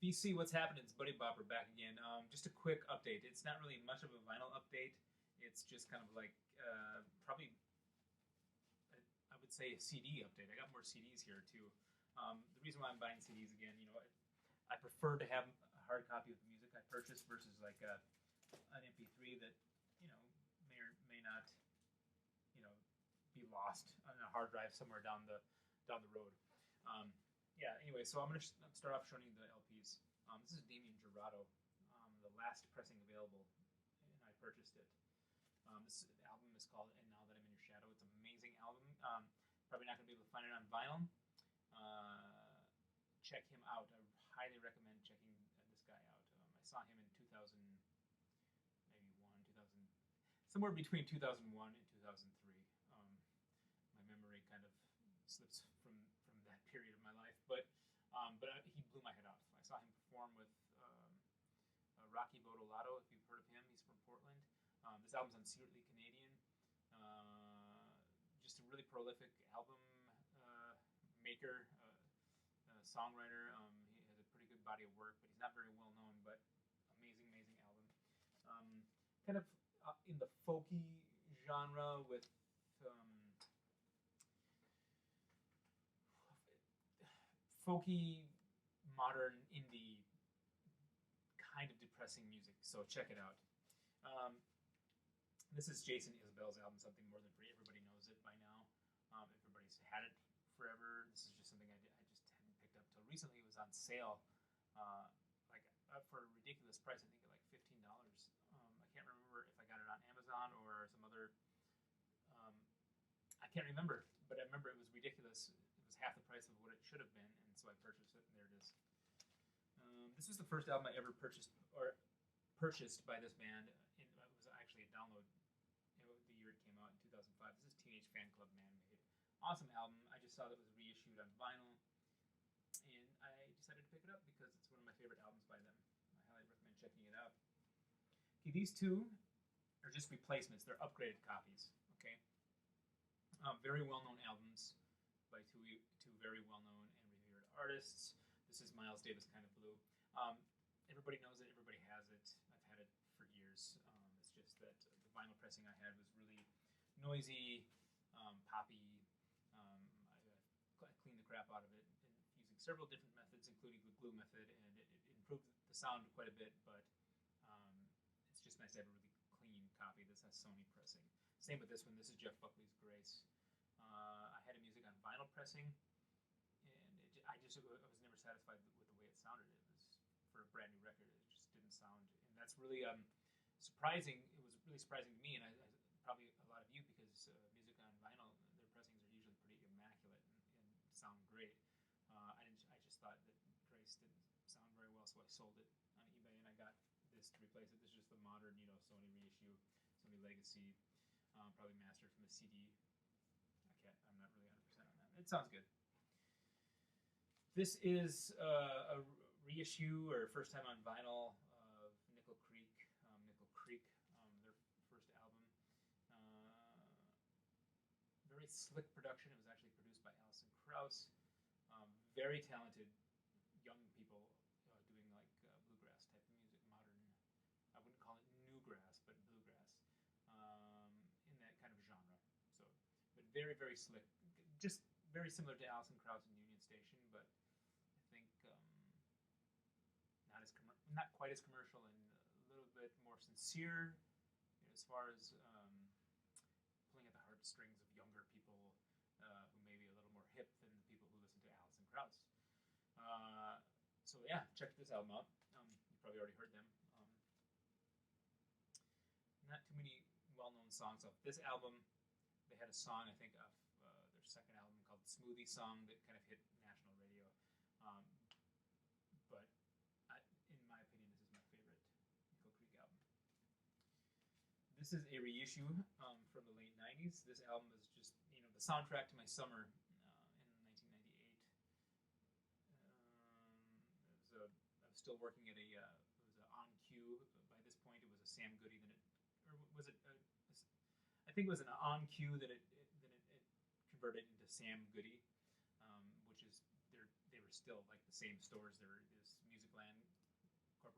BC, what's happening? It's Buddy Bopper back again. Just a quick update. It's not really much of a vinyl update. It's just kind of like probably, I would say, a CD update. I got more CDs here too. The reason why I'm buying CDs again, I prefer to have a hard copy of the music I purchased versus like an MP3 that may or may not be lost on a hard drive somewhere down the road. Yeah, anyway, so I'm going to start off showing you the LPs. This is Damien Jurado, the last pressing available, and I purchased it. This album is called And Now That I'm in Your Shadow. It's an amazing album. Probably not going to be able to find it on vinyl. Check him out. I highly recommend checking this guy out. I saw him in 2000, maybe 2000, somewhere between 2001 and 2003. My memory kind of slips from that period of my life, but he blew my head off. I saw him perform with Rocky Bodolato, if you've heard of him. He's from Portland. This album's on Secretly Canadian. Just a really prolific album maker, songwriter. He has a pretty good body of work, but he's not very well known, but amazing album. Kind of in the folky genre with folky, modern, indie, kind of depressing music, so check it out. This is Jason Isbell's album, Something More Than Free. Everybody knows it by now. Everybody's had it forever. This is just something I just hadn't picked up till recently. It was on sale, for a ridiculous price. I think like $15. I can't remember if I got it on Amazon or some other. I can't remember, but I remember it was ridiculous. It was half the price of what it should have been, and so I purchased it, and there it is. This was the first album I ever purchased by this band. It was actually a download the year it came out in 2005. This is Teenage Fan Club Man-Made. Awesome album. I just saw that it was reissued on vinyl, and I decided to pick it up because it's one of my favorite albums by them. I highly recommend checking it out. Okay, these two are just replacements. They're upgraded copies, okay? Very well-known albums by two very well-known and revered artists. This is Miles Davis, Kind of Blue. Everybody knows it. Everybody has it. I've had it for years. It's just that the vinyl pressing I had was really noisy, poppy. I cleaned the crap out of it using several different methods, including the glue method, and it improved the sound quite a bit, but it's just nice to have a really clean copy. This has Sony pressing. Same with this one. This is Jeff Buckley's Grace. I had a music on vinyl pressing, and I was never satisfied with the way it sounded. It was, for a brand new record, it just didn't sound, and that's really surprising. It was really surprising to me, and I probably a lot of you, because music on vinyl, their pressings are usually pretty immaculate and sound great. I just thought that Grace didn't sound very well, so I sold it on eBay, and I got this to replace it. This is just the modern, Sony reissue, Sony Legacy, probably mastered from a CD. I'm not really 100% on that. It sounds good. This is a reissue, or first time on vinyl, of Nickel Creek, their first album. Very slick production. It was actually produced by Alison Krauss. Very talented young people doing like bluegrass type of music, modern. I wouldn't call it newgrass, but bluegrass, in that kind of genre. So, but very slick. Just very similar to Alison Krauss and Union Station, but I think not quite as commercial, and a little bit more sincere, as far as pulling at the heartstrings of younger people who may be a little more hip than the people who listen to Alison Krauss. So yeah, check this album out. You probably already heard them. Not too many well-known songs off this album. They had a song, I think, off their second album called Smoothie Song that kind of hit national radio. But in my opinion, this is my favorite Nickel Creek album. This is a reissue from the late 90s. This album is just, the soundtrack to my summer in 1998. I was still working at it was an On Cue. By this point, it was a Sam Goody. I think it was an On Cue that it converted into Sam Goody, which is they were still like the same stores. There is Musicland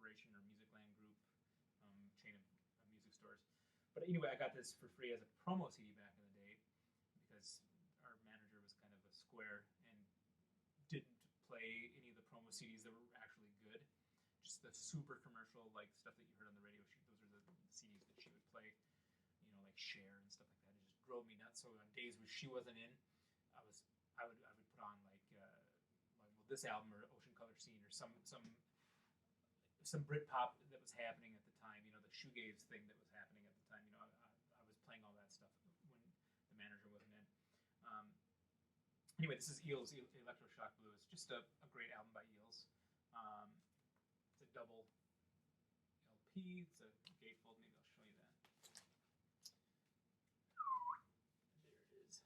Corporation or Musicland Group chain of music stores. But anyway, I got this for free as a promo CD back in the day because our manager was kind of a square and didn't play any of the promo CDs that were actually good. Just the super commercial like stuff that you heard on the radio. Those are the CDs that she would play, like Cher and stuff like that. It just drove me nuts. So on days when she wasn't in, I would put on like this album or Ocean Color Scene or some Britpop that was happening at the time. The shoegaze thing that was happening at the time. I was playing all that stuff when the manager wasn't in. Anyway, this is Eels, Electroshock Blues. Just a great album by Eels. It's a double LP. It's a gatefold. Maybe I'll show you that. There it is.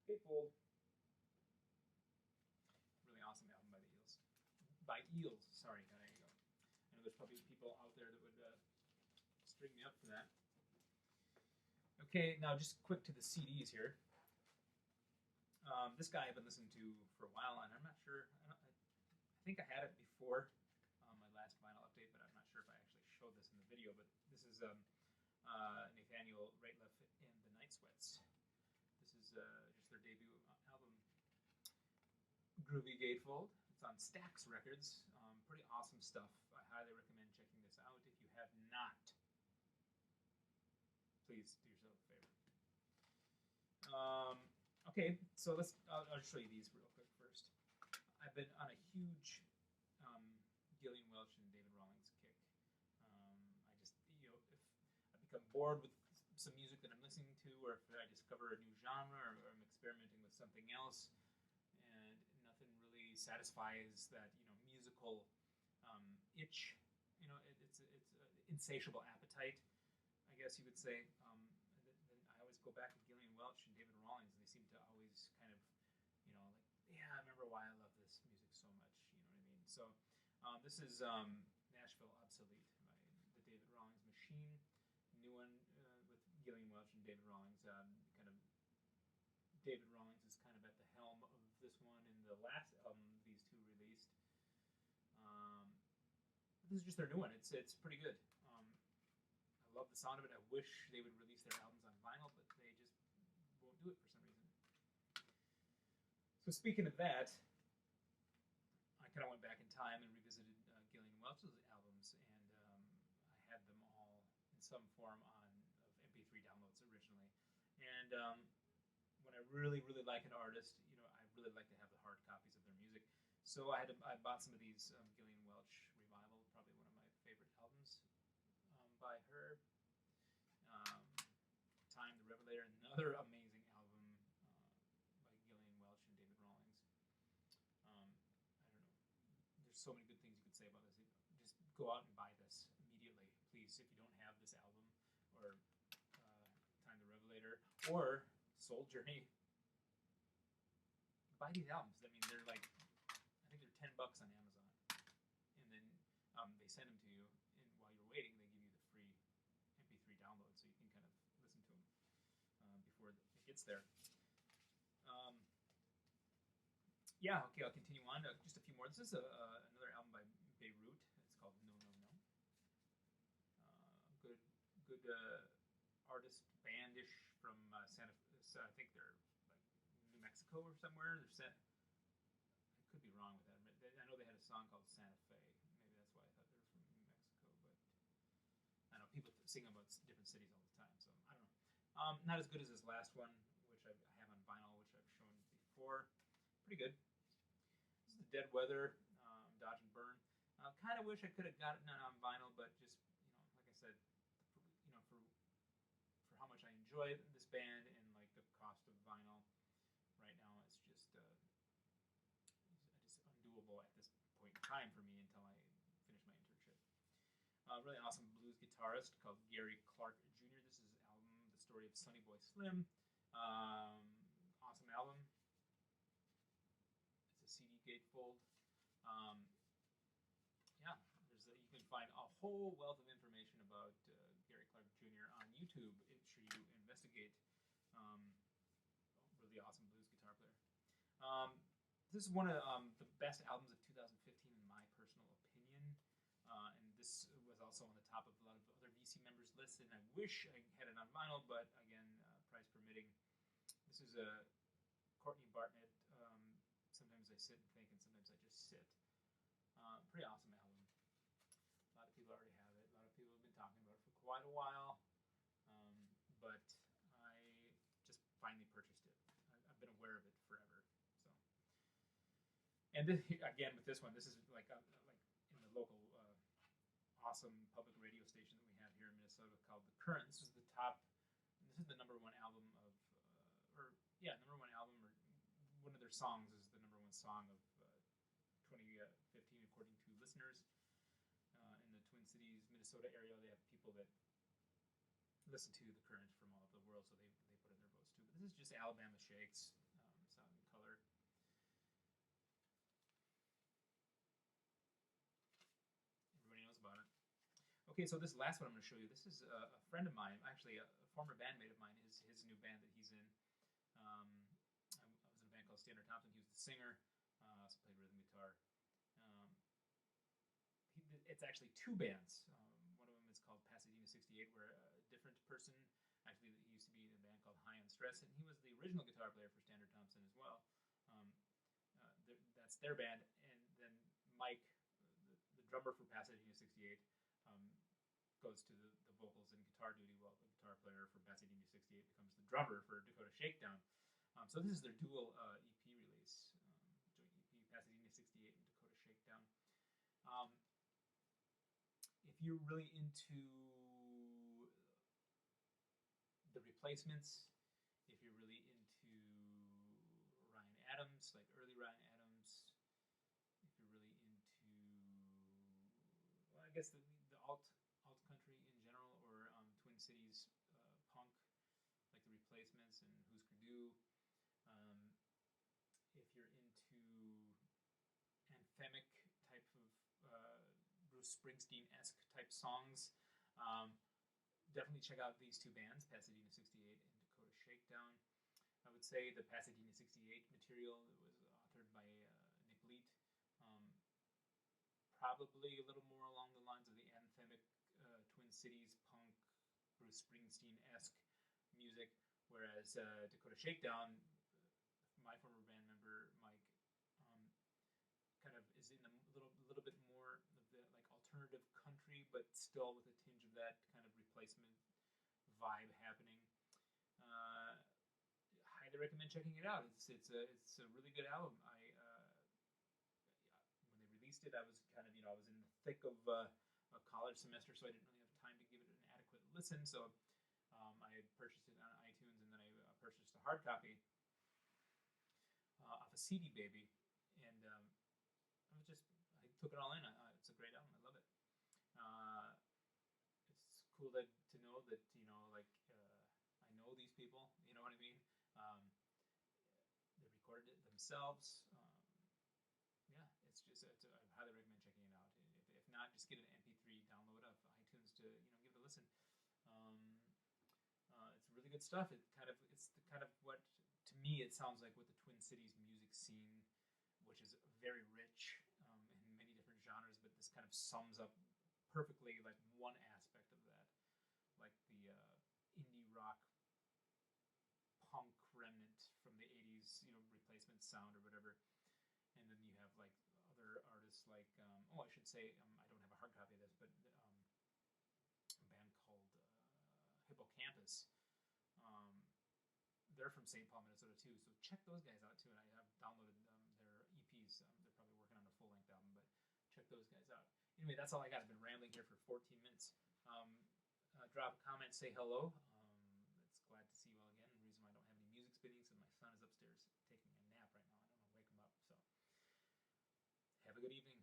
Gatefold. Really awesome album by the Eels. By Eels. Sorry, there you go. I know there's probably people out there that would string me up for that. Okay, now just quick to the CDs here. This guy I've been listening to for a while, and I'm not sure. I think I had it before my last vinyl update, but I'm not sure if I actually showed this in the video. But this is Nathaniel Rateliff and the Night Sweats. This is just their debut album, Groovy Gatefold. It's on Stax Records. Pretty awesome stuff. I highly recommend checking this out. If you have not, please do yourself a favor. Okay, so I'll just show you these real quick first. I've been on a huge Gillian Welch and David Rawlings kick. I just, if I become bored with some music that I'm listening to, or if I discover a new genre, or I'm experimenting with something else, and nothing really satisfies that, musical itch, it's an insatiable appetite, I guess you would say. Then I always go back to Gillian Welch and David Rawlings, and they seem to always kind of, I remember why I love this music so much, you know what I mean? So this is Nashville Obsolete by the David Rawlings Machine, new one with Gillian Welch and David Rawlings. David Rawlings is kind of at the helm of this one in the last album these two released. This is just their new one. It's pretty good. I love the sound of it. I wish they would release their albums on vinyl, but they just won't do it for some reason. So speaking of that, I kind of went back in time and revisited Gillian Welch's albums, and I had them all in some form of MP3 downloads originally. And when I really, really like an artist, I really like to have the hard copies of their music. So I bought some of these Gillian Welch Revival, probably one of my favorite albums by her. Time the Revelator, another amazing album by Gillian Welch and David Rawlings. I don't know. There's so many good things you could say about this. Just go out and buy this immediately, please, if you don't have this album, or Time the Revelator, or Soul Journey. Buy these albums. I mean, they're like, I think they're $10 on Amazon, and then they send them to you, and while you're waiting, they give you the free MP3 download, so you can kind of listen to them before it gets there. Yeah, okay, I'll continue on. Just a few more. This is another album by Beirut. It's called No No No. Good artist, bandish from Santa. I think they're like New Mexico or somewhere. They're set. I could be wrong with that. I know they had a song called Santa Fe. Maybe that's why I thought they were from New Mexico. But I don't know, people sing about different cities all the time, so I don't know. Not as good as this last one, which I have on vinyl, which I've shown before. Pretty good. This is the Dead Weather, Dodge and Burn. I kind of wish I could have gotten it on vinyl, but just, like I said, for how much I enjoy this band and like the cost of vinyl right now, it's just undoable at this point in time for me until I finish my internship. Really awesome blues guitarist called Gary Clark Jr. This is his album, The Story of Sonny Boy Slim. Awesome album. It's a CD gatefold. Yeah, you can find a whole wealth of information about Gary Clark Jr. on YouTube. Should you investigate? Really awesome blues guitar player. This is one of the best albums of 2015 in my personal opinion, and listen. I wish I had it on vinyl, but again, price permitting. This is a Courtney Bartlett. Sometimes I sit and think, and sometimes I just sit. Pretty awesome album. A lot of people already have it. A lot of people have been talking about it for quite a while, but I just finally purchased it. I've been aware of it forever. So, and this, again with this one, this is like in the local awesome public radio station that we have here in Minnesota called The Current. This is the top. This is the #1 album of, #1 album, or one of their songs is the #1 song of 2015 according to listeners in the Twin Cities, Minnesota area. They have people that listen to The Current from all over the world, so they put in their votes too. But this is just Alabama Shakes, Sound and Color. Everybody knows about it. Okay, so this last one I'm going to show you, this is a friend of mine, actually a former bandmate of mine, his new band that he's in. I was in a band called Standard Thompson. He was the singer, also played rhythm guitar. It's actually two bands. One of them is called Pasadena 68, where a different person, actually he used to be in a band called High on Stress, and he was the original guitar player for Standard Thompson as well. That's their band, and then Mike, the drummer for Pasadena 68, goes to the vocals and guitar duty, while the guitar player for Pasadena 68 becomes the drummer for Dakota Shakedown. So this is their dual EP release, joint EP, Pasadena 68 and Dakota Shakedown. If you're really into the Replacements, if you're really into Ryan Adams, like early Ryan Adams, if you're really into, well, I guess the alt country in general, or Twin Cities punk, like the Replacements and Who's Purdue. If you're into anthemic type of Bruce Springsteen-esque type songs, definitely check out these two bands, Pasadena 68 and Dakota Shakedown. I would say the Pasadena 68 material was authored by Nick Leet, probably a little more along the lines of the anthemic Twin Cities punk, Bruce Springsteen-esque music, whereas Dakota Shakedown, my former band member Mike, kind of is in a little bit more of the like alternative country, but still with a tinge of that kind of Replacement vibe happening. Highly recommend checking it out. It's a really good album. When they released it, I was kind of I was in the thick of a college semester, so I didn't really have time to give it an adequate listen. So I had purchased it on iTunes, and then I purchased a hard copy off of CD Baby, and I took it all in. It's a great album. I love it. It's cool to know that I know these people. You know what I mean? They recorded it themselves. Yeah, I highly recommend checking it out. If not, just get an MP3 download of iTunes to give it a listen. It's really good stuff. It's the kind of what, to me, it sounds like what the Twin Cities music scene, which is very rich in many different genres, but this kind of sums up perfectly like one aspect of that, like the indie rock punk remnant from the 80s, Replacement sound or whatever. And then you have like other artists like, I should say, I don't have a hard copy of this, but a band called Hippocampus. They're from St. Paul, Minnesota too, so check those guys out too. And I have downloaded their EPs. They're probably working on a full-length album, but check those guys out. Anyway, that's all I got. I've been rambling here for 14 minutes. Drop a comment, say hello. It's glad to see you all again. The reason why I don't have any music spinning is because my son is upstairs taking a nap right now. I don't want to wake him up. So have a good evening.